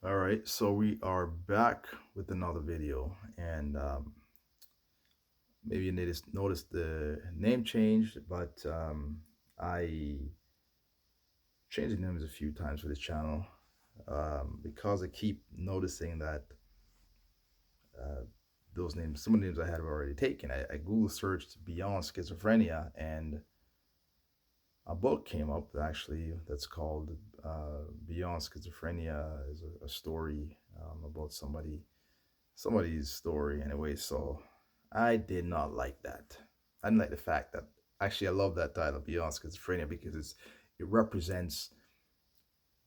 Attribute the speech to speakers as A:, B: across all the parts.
A: All right, so we are back with another video, and maybe you noticed the name changed, but I changed the names a few times for this channel because I keep noticing that uh, those names, some of the names I had were already taken. I Google searched Beyond Schizophrenia, and a book came up actually that's called Beyond Schizophrenia. Is a story about somebody's story anyway. So I did not like that. I didn't like the fact that actually I love that title, Beyond Schizophrenia, because it represents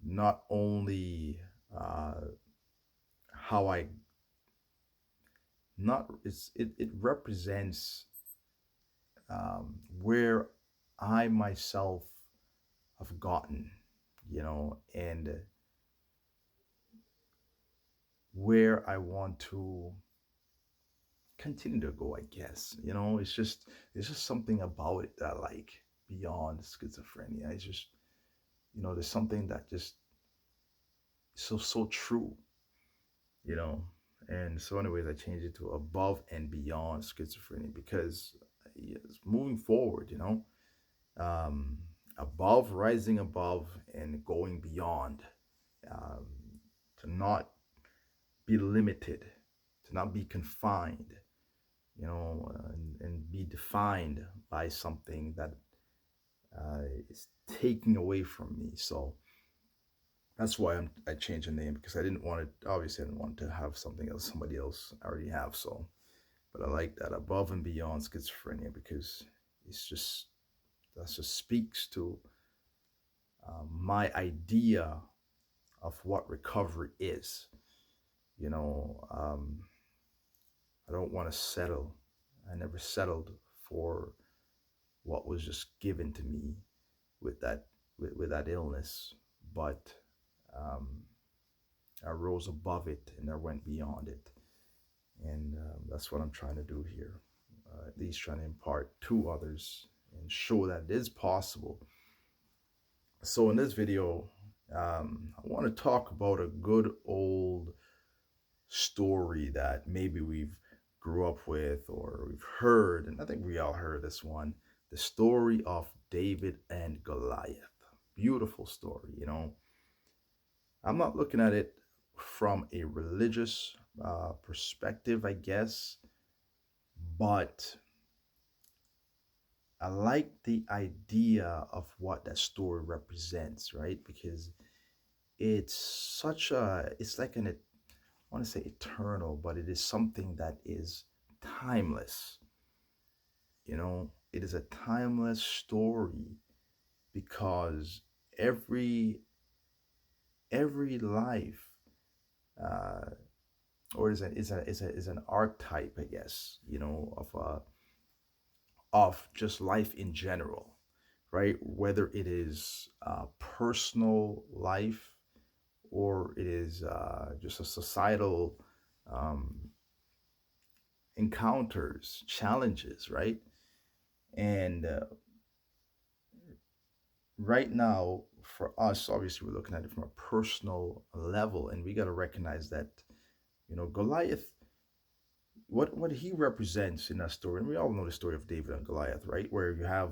A: not only uh, how I not it represents where I myself have gotten, and where I want to continue to go, I guess. It's just something about it that I like beyond schizophrenia. It's just, there's something that just so true, you know. And so anyways, I changed it to above and beyond schizophrenia because yes, moving forward, um above, rising above and going beyond, um to not be limited, to not be confined, and be defined by something that is taking away from me. So that's why I changed the name, because I didn't want it. Obviously, I didn't want to have something else somebody else already have. So, but I like that above and beyond schizophrenia because it's just that just speaks to my idea of what recovery is. You know, um, I don't want to settle. I never settled for what was just given to me with that illness, but um, I rose above it and I went beyond it, and that's what I'm trying to do here. At least trying to impart to others and show that it is possible. So in this video, I want to talk about a good old story that maybe we've grew up with or we've heard, and I think we all heard this one, the story of David and Goliath. Beautiful story, I'm not looking at it from a religious perspective, I guess, but I like the idea of what that story represents, right? Because it's like I want to say eternal, but it is something that is timeless. It is a timeless story because every every life, uh, or is an archetype, I guess, of just life in general, right? Whether it is personal life or it is just a societal um, encounters, challenges, right? And right now, for us, obviously, we're looking at it from a personal level, and we got to recognize that, Goliath, what he represents in that story, and we all know the story of David and Goliath, right? Where you have,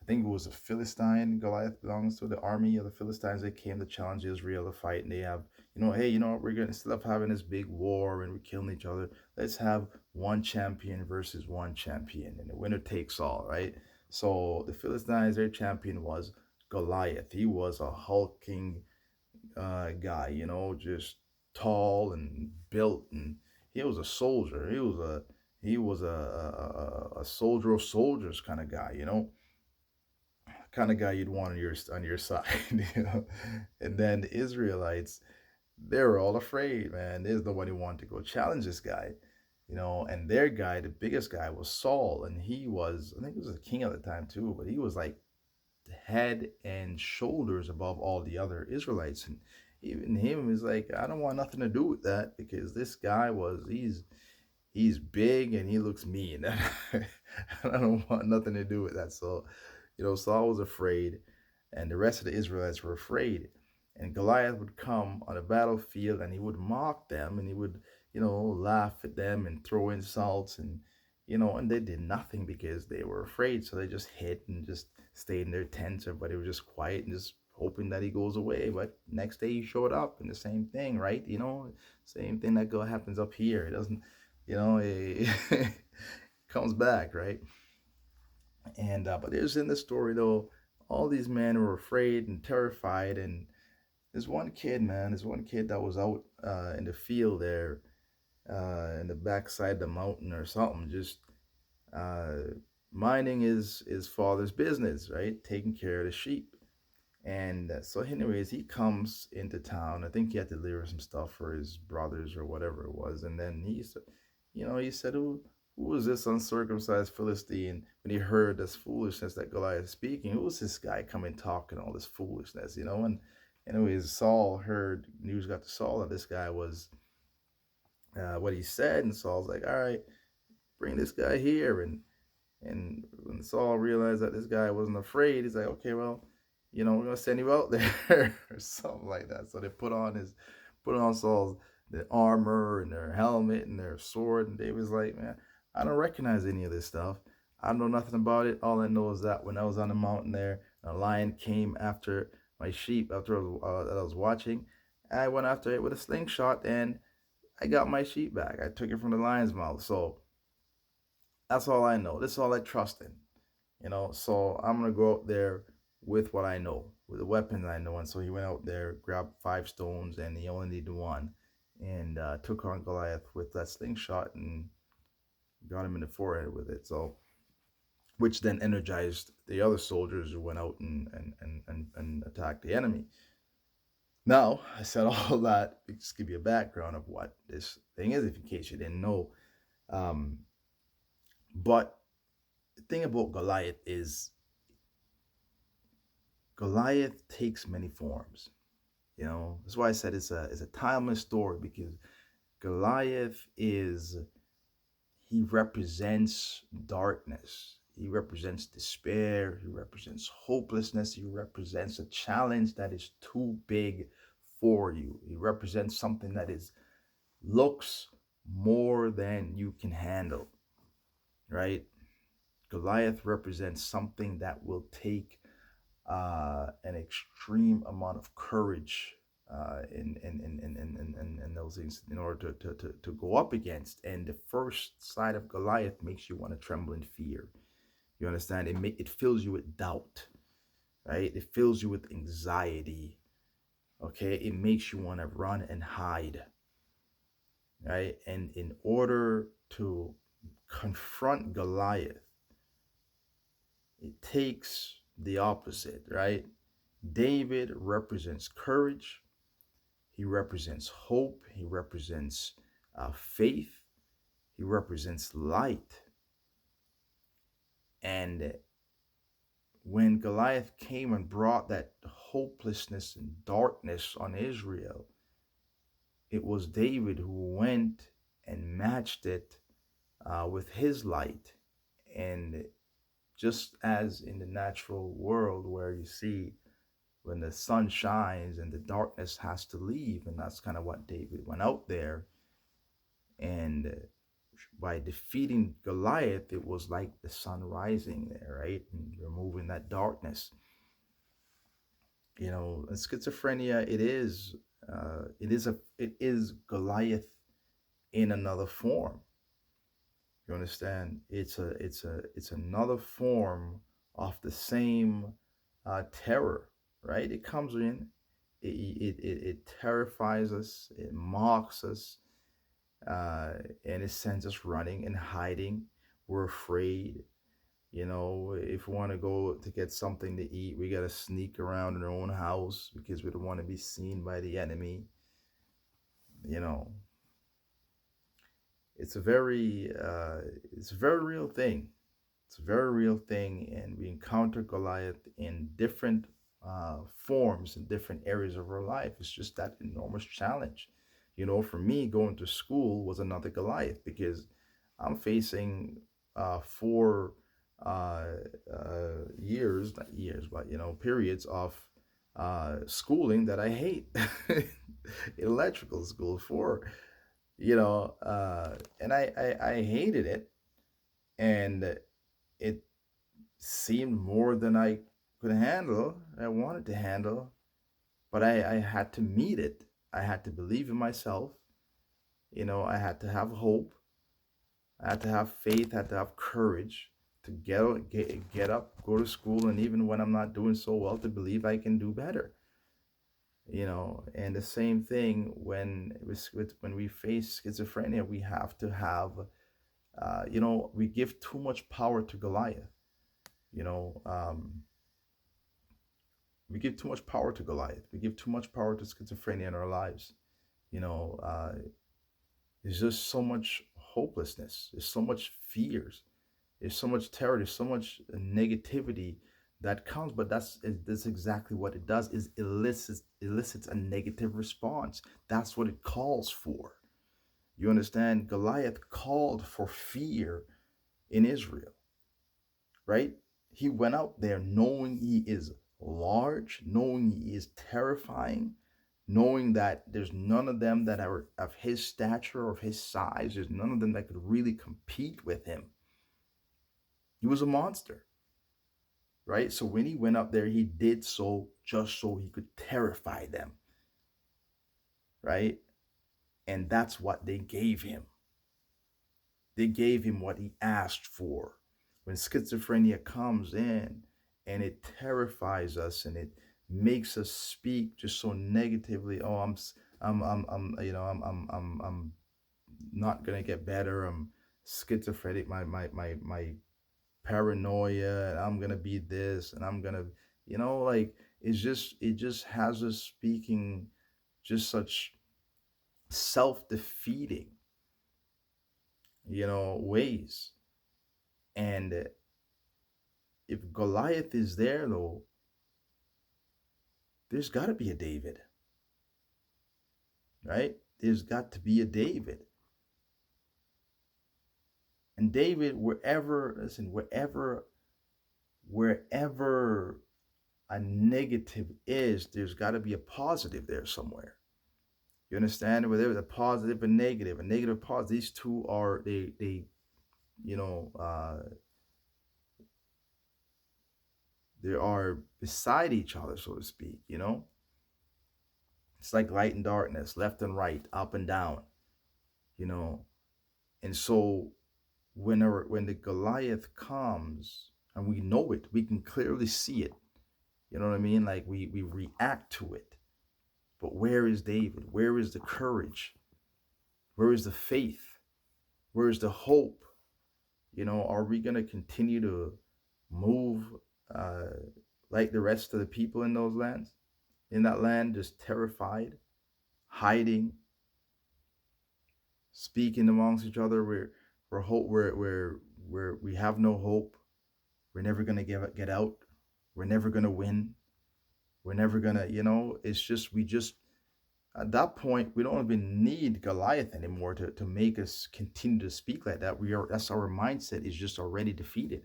A: I think it was a Philistine. Goliath belongs to the army of the Philistines. They came to challenge Israel to fight, and they have, hey, we're gonna, instead of having this big war and we're killing each other, let's have one champion versus one champion, and the winner takes all, right? So the Philistines, their champion was Goliath. He was a hulking guy, just tall and built, and he was a soldier. He was a soldier of soldiers kind of guy, kind of guy you'd want on your side, you know. And then the Israelites, they were all afraid, man. There's nobody wanted to go challenge this guy, and their guy, the biggest guy, was Saul, and I think he was a king at the time too, but he was like head and shoulders above all the other Israelites. And even him is like, I don't want nothing to do with that because this guy he's big and he looks mean. I don't want nothing to do with that. So, Saul was afraid, and the rest of the Israelites were afraid. And Goliath would come on the battlefield and he would mock them and he would, laugh at them and throw insults and, and they did nothing because they were afraid. So they just hid and just stayed in their tents. Everybody was just quiet and just hoping that he goes away. But next day he showed up and the same thing, right? Same thing that happens up here. It doesn't, it comes back, right? And but there's in the story though, all these men were afraid and terrified, and there's one kid, man. There's one kid that was out in the field there, in the backside of the mountain or something, just uh, minding his father's business, right? Taking care of the sheep. And so, anyways, he comes into town. I think he had to deliver some stuff for his brothers or whatever it was. And then he said, he said, who was this uncircumcised Philistine? When he heard this foolishness that Goliath is speaking, who was this guy coming talking all this foolishness, And anyways, Saul heard, news got to Saul that this guy was what he said. And Saul's like, all right, bring this guy here. And when Saul realized that this guy wasn't afraid, he's like, okay, well, we're gonna send you out there or something like that. So they put on Saul's the armor and their helmet and their sword, and David's like, man, I don't recognize any of this stuff. I don't know nothing about it. All I know is that when I was on the mountain there, a lion came after my sheep after I was watching. I went after it with a slingshot and I got my sheep back. I took it from the lion's mouth. So that's all I know. This is all I trust in. So I'm gonna go out there with what I know, with the weapons I know. And so he went out there, grabbed 5 stones, and he only needed one, and took on Goliath with that slingshot and got him in the forehead with it. So, which then energized the other soldiers who went out and attacked the enemy. Now, I said all that to just give you a background of what this thing is, if in case you didn't know. Um, but the thing about Goliath is Goliath takes many forms. That's why I said it's a timeless story, because Goliath he represents darkness. He represents despair. He represents hopelessness. He represents a challenge that is too big for you. He represents something that looks more than you can handle, right? Goliath represents something that will take an extreme amount of courage in those things in order to go up against. And the first side of Goliath makes you want to tremble in fear. You understand? It fills you with doubt, right? It fills you with anxiety. Okay, it makes you want to run and hide, right? And in order to confront Goliath, it takes the opposite, right? David represents courage. He represents hope. He represents faith. He represents light. And when Goliath came and brought that hopelessness and darkness on Israel, it was David who went and matched it with his light. And just as in the natural world, where you see when the sun shines and the darkness has to leave, and that's kind of what David went out there. And by defeating Goliath, it was like the sun rising there, right? And removing that darkness. And schizophrenia, it is Goliath in another form. You understand? It's another form of the same terror, right? It comes in, it terrifies us, it mocks us, and it sends us running and hiding. We're afraid. If we want to go to get something to eat, we got to sneak around in our own house because we don't want to be seen by the enemy. You know, it's a very real thing. It's a very real thing, and we encounter Goliath in different forms in different areas of our life. It's just that enormous challenge. For me, going to school was another Goliath because I'm facing 4 years, not years, but periods of schooling that I hate, electrical school for, and I hated it, and it seemed more than I could handle. I wanted to handle, but I had to meet it. I had to believe in myself. I had to have hope. I had to have faith. I had to have courage to get up, go to school, and even when I'm not doing so well, to believe I can do better. And the same thing when we face schizophrenia, we have to have, we give too much power to Goliath. You know, we give too much power to Goliath. We give too much power to schizophrenia in our lives. You know, there's just so much hopelessness. There's so much fears. There's so much terror. There's so much negativity that comes. But that's exactly what it does. Is elicits a negative response. That's what it calls for. You understand? Goliath called for fear in Israel, right? He went out there knowing he is large, knowing he is terrifying, knowing that there's none of them that are of his stature or of his size. There's none of them that could really compete with him. He was a monster, right? So when he went up there, he did so just so he could terrify them, right? And that's what they gave him. They gave him what he asked for. When schizophrenia comes in and it terrifies us and it makes us speak just so negatively, oh, I'm not gonna get better. I'm schizophrenic. My paranoia. And I'm gonna be this, and I'm gonna, like it just has us speaking just such self-defeating, ways. And if Goliath is there, though, there's got to be a David, right? There's got to be a David. And David, wherever a negative is, there's got to be a positive there somewhere. You understand? Whether it's a positive and negative, a negative positive, these two are you know, uh, they are beside each other, so to speak. It's like light and darkness, left and right, up and down. You know, and so when the Goliath comes, and we know it, we can clearly see it. You know what I mean? Like we react to it. But where is David? Where is the courage? Where is the faith? Where is the hope? Are we going to continue to move uh, like the rest of the people in those lands? In that land, just terrified, hiding, speaking amongst each other. We have no hope. We're never gonna get out. We're never gonna win. We're never gonna, it's just we just at that point we don't even need Goliath anymore to make us continue to speak like that. That's our mindset is just already defeated.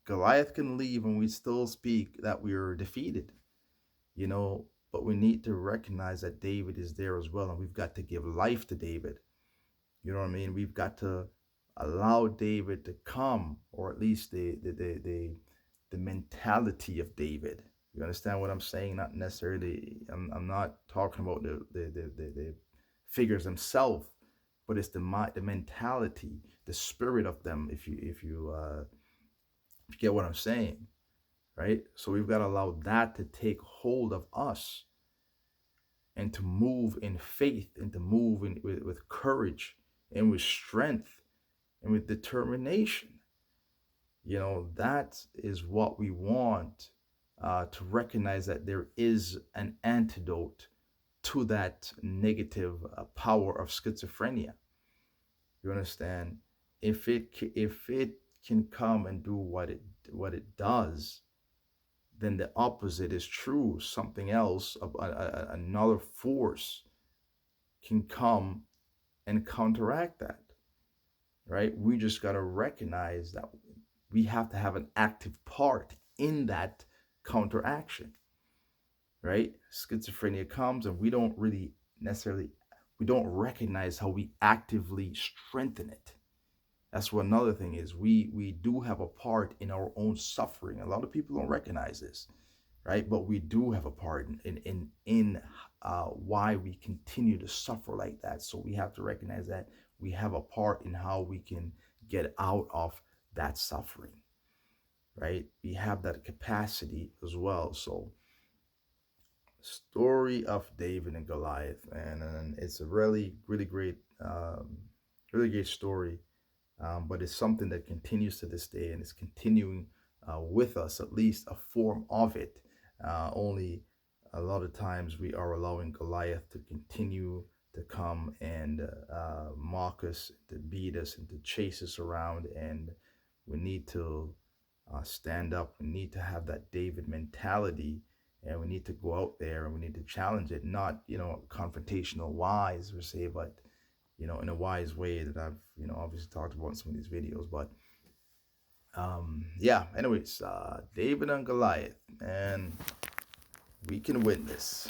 A: Goliath can leave and we still speak that we are defeated, but we need to recognize that David is there as well, and we've got to give life to David. You know what I mean? We've got to allow David to come, or at least the mentality of David. You understand what I'm saying? Not necessarily. I'm not talking about the figures themselves, but it's the mentality, the spirit of them. If you get what I'm saying, right? So we've got to allow that to take hold of us, and to move in faith, and to move with courage, and with strength, and with determination. That is what we want, to recognize that there is an antidote to that negative power of schizophrenia. You understand? If it can come and do what it does, then the opposite is true. Something else, another force, can come and counteract that, right? We just got to recognize that we have to have an active part in that counteraction. right? Schizophrenia comes and we don't really necessarily, we don't recognize how we actively strengthen it. That's what another thing is. We do have a part in our own suffering. A lot of people don't recognize this, right? But we do have a part in why we continue to suffer like that. So we have to recognize that we have a part in how we can get out of that suffering, right? We have that capacity as well. So story of David and Goliath, and it's a really great, really great story. But it's something that continues to this day and is continuing with us, at least a form of it. Only a lot of times we are allowing Goliath to continue to come and mock us, to beat us, and to chase us around. And we need to stand up. We need to have that David mentality, and we need to go out there and we need to challenge it. Not, confrontational wise per se, but in a wise way that I've, obviously talked about in some of these videos. But yeah, anyways, David and Goliath, and we can win this.